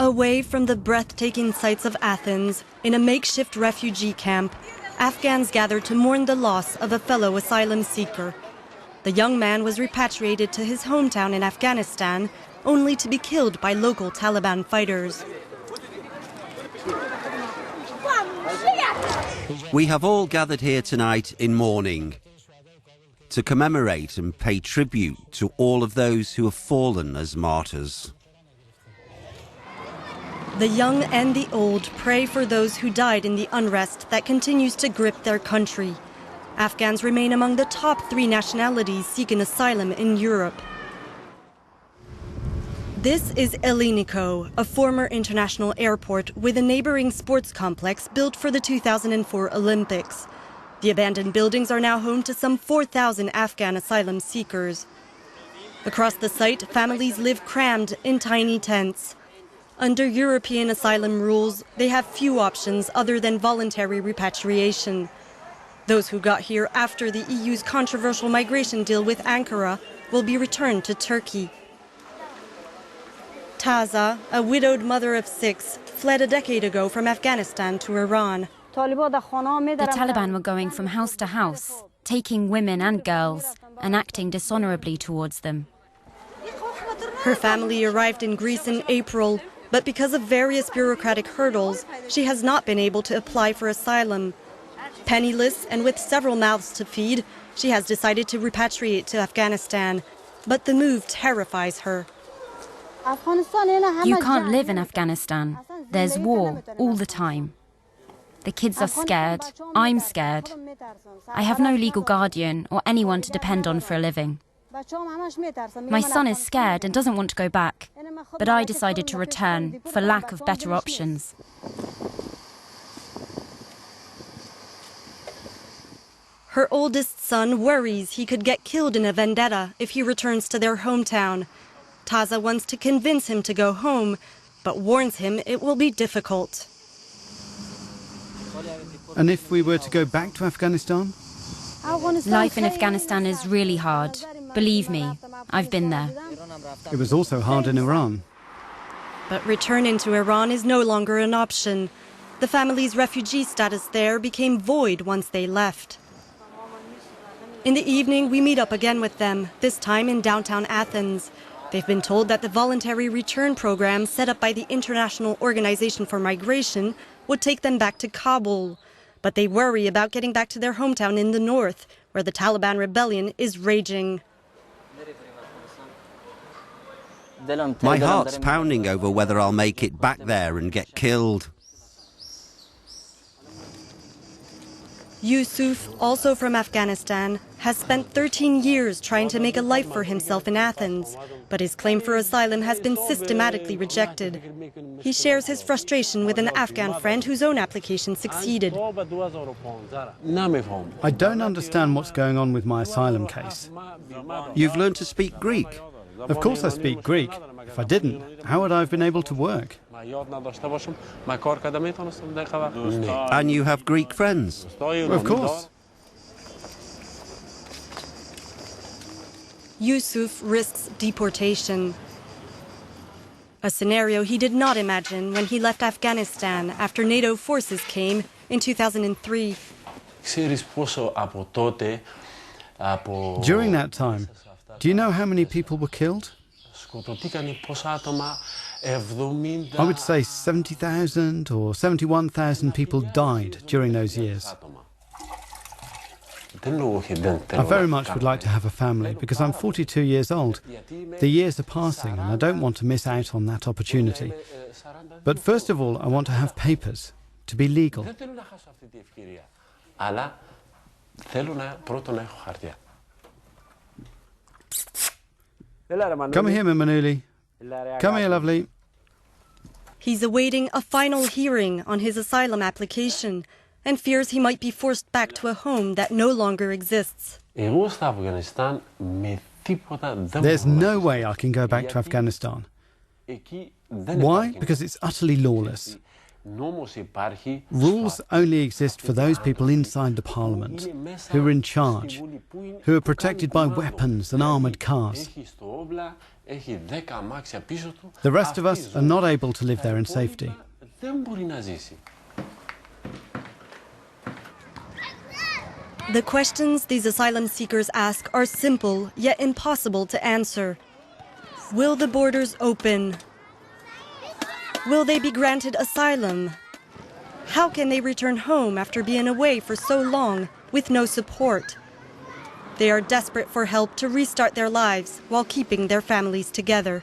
Away from the breathtaking sights of Athens, in a makeshift refugee camp, Afghans gathered to mourn the loss of a fellow asylum seeker. The young man was repatriated to his hometown in Afghanistan, only to be killed by local Taliban fighters. We have all gathered here tonight in mourning to commemorate and pay tribute to all of those who have fallen as martyrs. The young and the old pray for those who died in the unrest that continues to grip their country. Afghans remain among the top 3 nationalities seeking asylum in Europe. This is Elliniko, a former international airport with a neighbouring sports complex built for the 2004 Olympics. The abandoned buildings are now home to some 4,000 Afghan asylum seekers. Across the site, families live crammed in tiny tents. Under European asylum rules, they have few options other than voluntary repatriation. Those who got here after the EU's controversial migration deal with Ankara will be returned to Turkey. Taza, a widowed mother of 6, fled a decade ago from Afghanistan to Iran. The Taliban were going from house to house, taking women and girls and acting dishonorably towards them. Her family arrived in Greece in April, but because of various bureaucratic hurdles, she has not been able to apply for asylum. Penniless and with several mouths to feed, she has decided to repatriate to Afghanistan. But the move terrifies her. You can't live in Afghanistan. There's war all the time. The kids are scared. I'm scared. I have no legal guardian or anyone to depend on for a living. My son is scared and doesn't want to go back, but I decided to return for lack of better options. Her oldest son worries he could get killed in a vendetta if he returns to their hometown. Taza wants to convince him to go home, but warns him it will be difficult. And if we were to go back to Afghanistan? Life in Afghanistan is really hard. Believe me, I've been there. It was also hard in Iran. But returning to Iran is no longer an option. The family's refugee status there became void once they left. In the evening, we meet up again with them, this time in downtown Athens. They've been told that the voluntary return program set up by the International Organization for Migration would take them back to Kabul. But they worry about getting back to their hometown in the north, where the Taliban rebellion is raging. My heart's pounding over whether I'll make it back there and get killed. Yusuf, also from Afghanistan, has spent 13 years trying to make a life for himself in Athens, but his claim for asylum has been systematically rejected. He shares his frustration with an Afghan friend whose own application succeeded. I don't understand what's going on with my asylum case. You've learned to speak Greek. Of course I speak Greek. If I didn't, how would I have been able to work? And you have Greek friends? Of course. Yusuf risks deportation. A scenario he did not imagine when he left Afghanistan after NATO forces came in 2003. During that time, do you know how many people were killed? I would say 70,000 or 71,000 people died during those years. I very much would like to have a family because I'm 42 years old. The years are passing and I don't want to miss out on that opportunity. But first of all, I want to have papers, to be legal. Come here, Manuli. Come here, lovely. He's awaiting a final hearing on his asylum application and fears he might be forced back to a home that no longer exists. There's no way I can go back to Afghanistan. Why? Because it's utterly lawless. Rules only exist for those people inside the parliament, who are in charge, who are protected by weapons and armoured cars. The rest of us are not able to live there in safety. The questions these asylum seekers ask are simple, yet impossible to answer. Will the borders open? Will they be granted asylum? How can they return home after being away for so long with no support? They are desperate for help to restart their lives while keeping their families together.